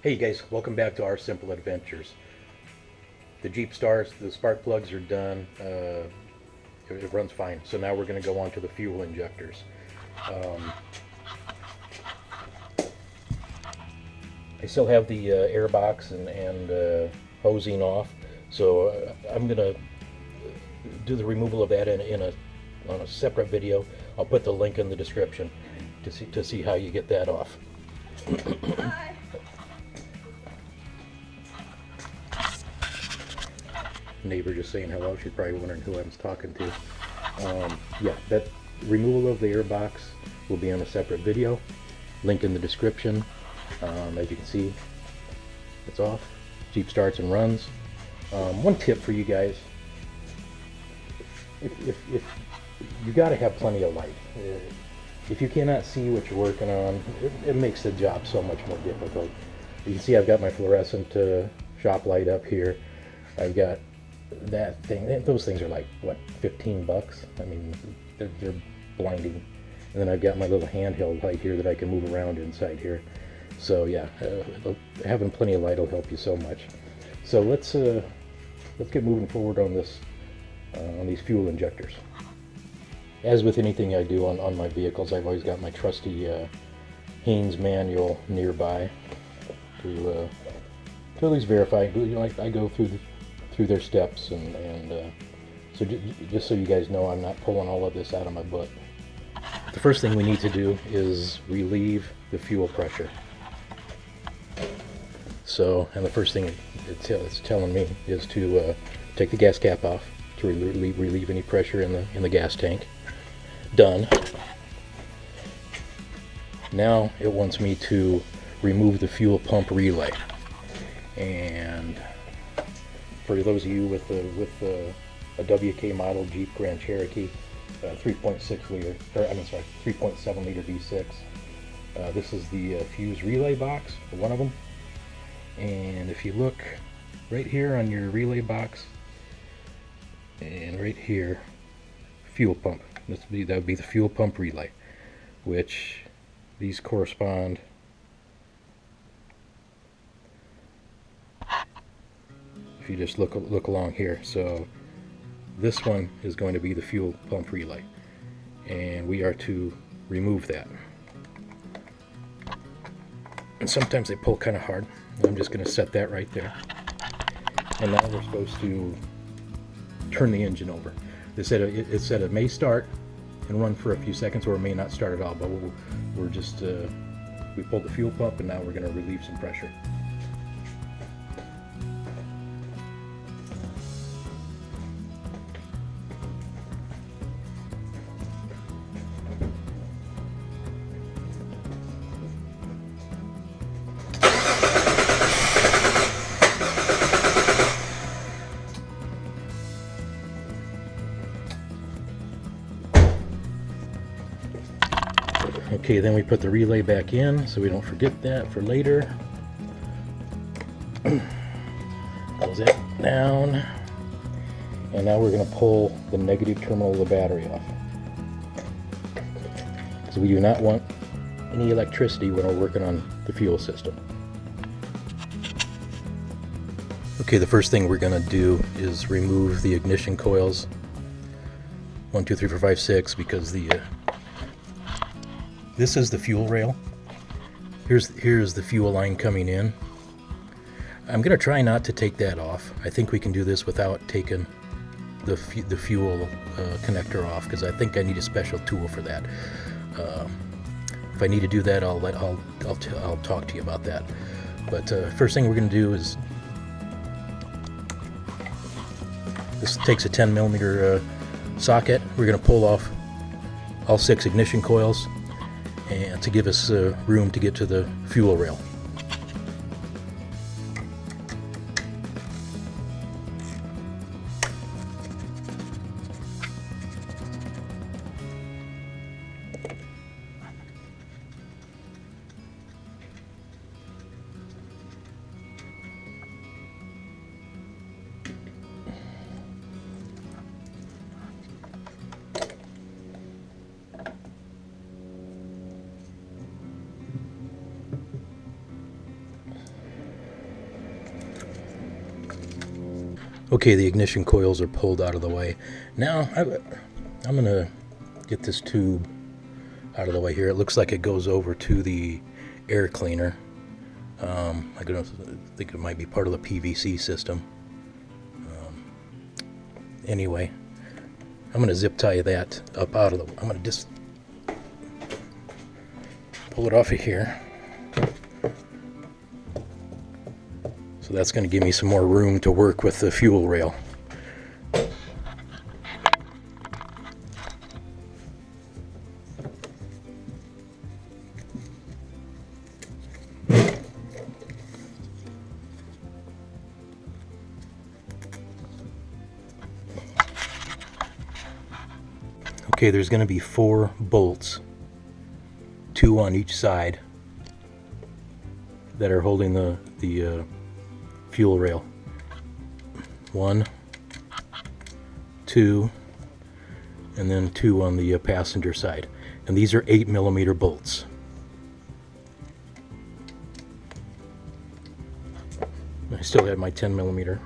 Hey guys, welcome back to our simple adventures. The Jeep starts, the spark plugs are done, it runs fine. So now we're going to go on to the fuel injectors. I still have the air box and hosing off, so I'm going to do the removal of that on a separate video. I'll put the link in the description to see how you get that off. Neighbor just saying hello. She's probably wondering who I was talking to. Yeah, that removal of the air box will be on a separate video. Link in the description. As you can see, it's off. Jeep starts and runs. One tip for you guys: if you got to have plenty of light. If you cannot see what you're working on, it makes the job so much more difficult. You can see I've got my fluorescent shop light up here. I've got that thing. Those things are like, what, 15 bucks? I mean, they're blinding. And then I've got my little handheld light here that I can move around inside here. So yeah, having plenty of light will help you so much. So let's get moving forward on this, on these fuel injectors. As with anything I do on my vehicles, I've always got my trusty Haynes manual nearby to at least verify. You know, I go through their steps, and so just so you guys know, I'm not pulling all of this out of my butt. The first thing we need to do is relieve the fuel pressure. So, and the first thing it's telling me is to take the gas cap off to relieve any pressure in the gas tank. Done. Now it wants me to remove the fuel pump relay, and for those of you with a WK model Jeep Grand Cherokee, 3.6 liter, or I mean sorry, 3.7 liter V6. This is the fuse relay box for one of them, and if you look right here on your relay box, and right here, fuel pump. That would be the fuel pump relay, which these correspond. If you just look along here, so this one is going to be the fuel pump relay, and we are to remove that. And sometimes they pull kind of hard. I'm just going to set that right there, and now we're supposed to turn the engine over. It said it may start and run for a few seconds, or it may not start at all, but we're just we pulled the fuel pump, and now we're going to relieve some pressure. Okay, then we put the relay back in so we don't forget that for later. Close that down. And now we're going to pull the negative terminal of the battery off. So we do not want any electricity when we're working on the fuel system. Okay, the first thing we're going to do is remove the ignition coils. 1, 2, 3, 4, 5, 6, because this is the fuel rail. Here's the fuel line coming in. I'm going to try not to take that off. I think we can do this without taking the fuel connector off, because I think I need a special tool for that. If I need to do that, I'll talk to you about that. But first thing we're going to do is, this takes a 10 millimeter socket. We're going to pull off all 6 ignition coils, and to give us room to get to the fuel rail. Okay, the ignition coils are pulled out of the way. Now I'm gonna get this tube out of the way here. It looks like it goes over to the air cleaner. I think it might be part of the PVC system. Anyway, I'm gonna zip tie that up out of the. I'm gonna just pull it off of here. So that's going to give me some more room to work with the fuel rail. Okay, there's going to be 4 bolts, 2 on each side, that are holding the fuel rail. 1, 2, and then 2 on the passenger side. And these are 8mm bolts. I still have my 10mm.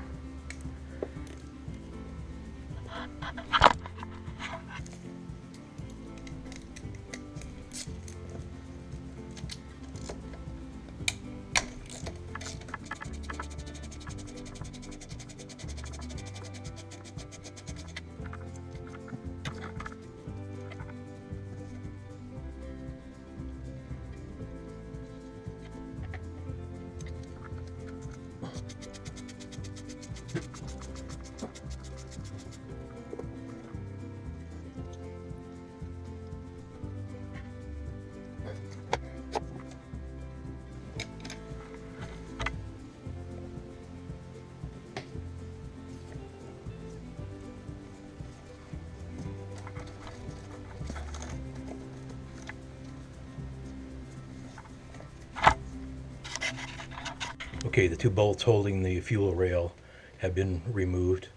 Okay, the 2 bolts holding the fuel rail have been removed.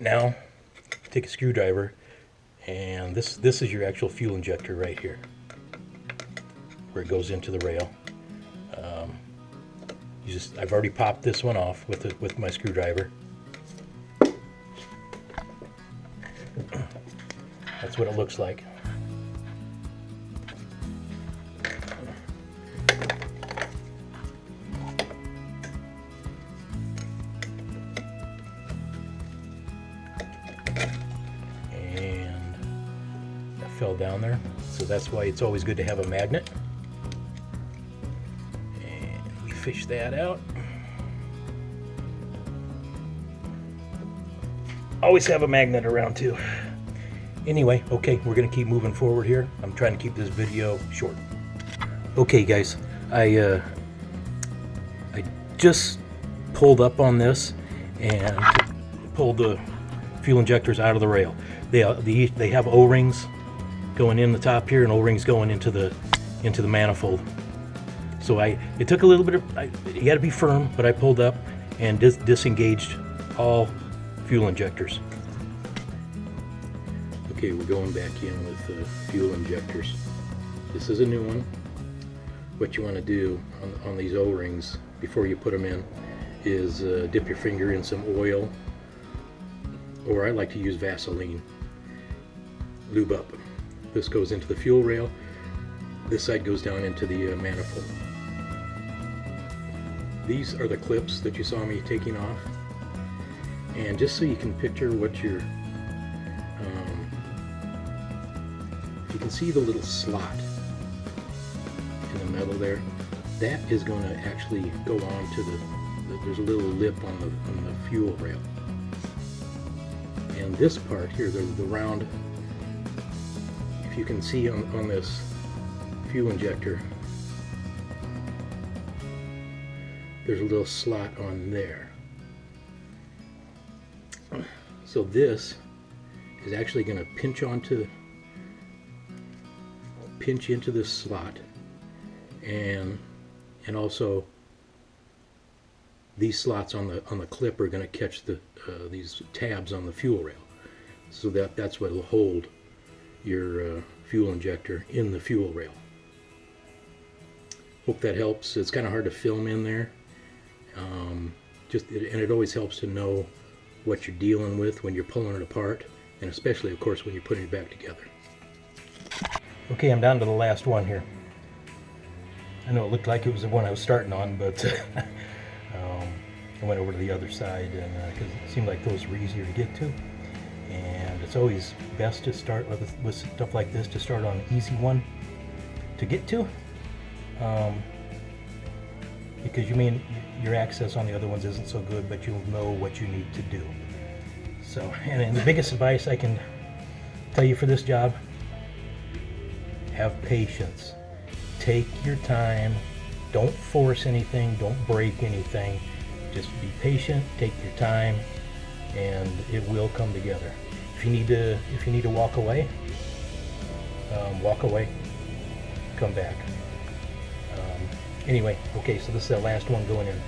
Now, take a screwdriver, and this is your actual fuel injector right here, where it goes into the rail. I've already popped this one off with my screwdriver. That's what it looks like. Fell down there, so that's why it's always good to have a magnet. And we fish that out. Always have a magnet around too. Anyway, okay, we're gonna keep moving forward here. I'm trying to keep this video short. Okay guys, I just pulled up on this and pulled the fuel injectors out of the rail. They have O-rings going in the top here and O-rings going into the manifold. So it took a little bit of, you got to be firm, but I pulled up and disengaged all fuel injectors. Okay, we're going back in with the fuel injectors. This is a new one. What you want to do on these O-rings before you put them in is dip your finger in some oil, or I like to use Vaseline. Lube up. This goes into the fuel rail. This side goes down into the manifold. These are the clips that you saw me taking off. And just so you can picture what you're, you can see the little slot in the metal there. That is going to actually go on to there's a little lip on the fuel rail. And this part here, the round, if you can see on this fuel injector, there's a little slot on there. So this is actually going to pinch into this slot, and also these slots on the clip are going to catch these tabs on the fuel rail. So that's what will hold your fuel injector in the fuel rail. Hope that helps. It's kind of hard to film in there. And it always helps to know what you're dealing with when you're pulling it apart, and especially, of course, when you're putting it back together. Okay, I'm down to the last one here. I know it looked like it was the one I was starting on, but I went over to the other side, and because it seemed like those were easier to get to. And it's always best to start with stuff like this, to start on an easy one to get to, because you mean your access on the other ones isn't so good, but you'll know what you need to do. So, and the biggest advice I can tell you for this job: have patience. Take your time. Don't force anything. Don't break anything. Just be patient. Take your time, and it will come together. If you need to walk away, walk away. Come back. Anyway, okay. So this is the last one going in.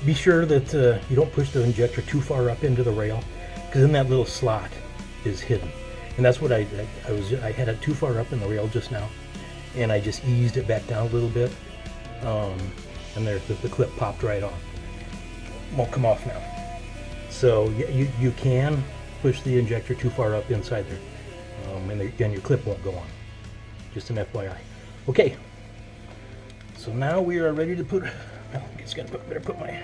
Be sure that you don't push the injector too far up into the rail, because then that little slot is hidden. And that's what I had it too far up in the rail just now, and I just eased it back down a little bit, and there the clip popped right off. Won't come off now. So you can push the injector too far up inside there, and your clip won't go on. Just an FYI. Okay. So now we are ready to put. Well, I just better put my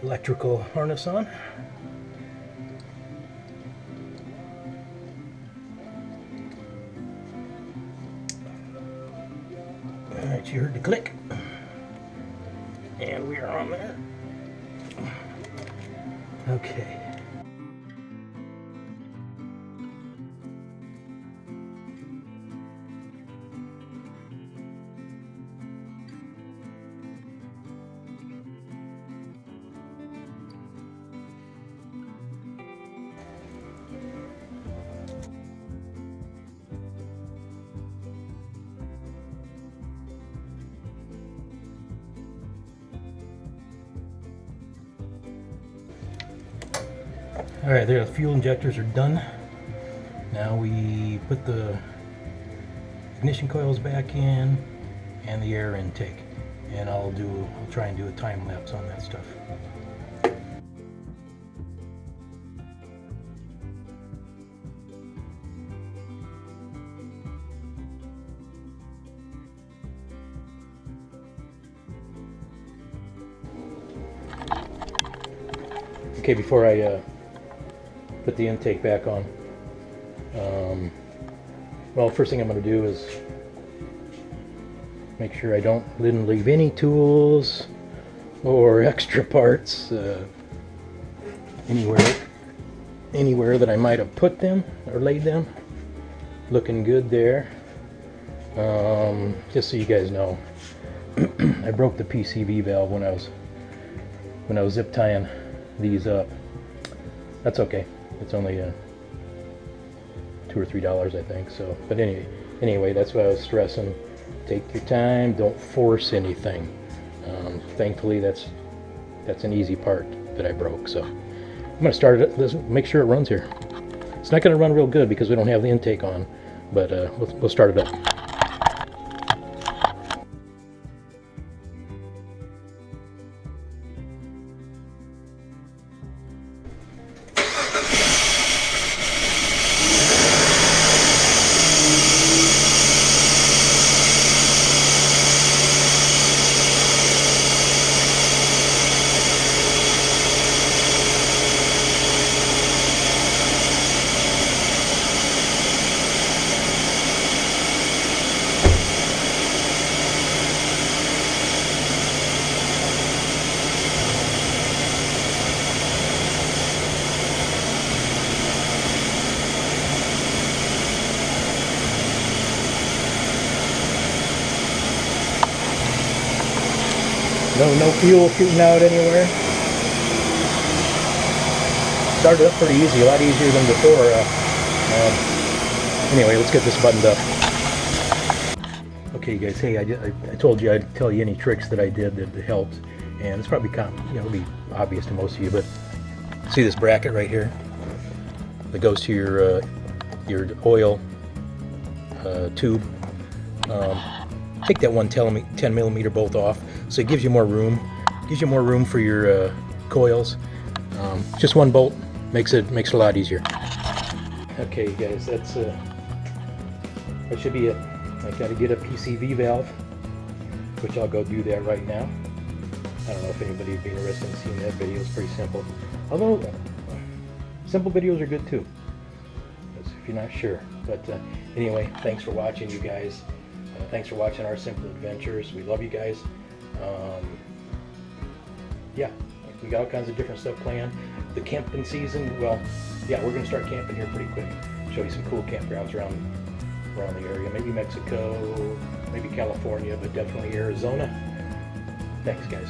electrical harness on. Alright, you heard the click. And we are on there. Okay. Alright, there, the fuel injectors are done. Now we put the ignition coils back in and the air intake. And I'll try and do a time lapse on that stuff. Okay, before I put the intake back on, well, first thing I'm going to do is make sure I didn't leave any tools or extra parts anywhere that I might have put them or laid them. Looking good there. Just so you guys know, I broke the PCV valve when I was zip tying these up. That's okay. It's only $2 or $3, I think. So, but anyway, that's what I was stressing. Take your time. Don't force anything. Thankfully, that's an easy part that I broke. So, I'm gonna start it. Let's make sure it runs here. It's not gonna run real good because we don't have the intake on, but we'll start it up. No fuel shooting out anywhere. Started up pretty easy, a lot easier than before. Anyway, let's get this buttoned up. Okay, guys. Hey, I told you I'd tell you any tricks that I did that helped, and it's probably it'll be obvious to most of you. But see this bracket right here that goes to your oil tube. Take that one 10 millimeter bolt off, so it gives you more room. Gives you more room for your coils. Just one bolt makes it a lot easier. Okay, guys, that should be it. I got to get a PCV valve, which I'll go do that right now. I don't know if anybody would be interested in seeing that video. It's pretty simple. Although simple videos are good too, if you're not sure. But anyway, thanks for watching, you guys. Thanks for watching our simple adventures. We love you guys. Yeah, we got all kinds of different stuff planned. The camping season, well, yeah, we're going to start camping here pretty quick. Show you some cool campgrounds around the area. Maybe Mexico, maybe California, but definitely Arizona. Thanks, guys.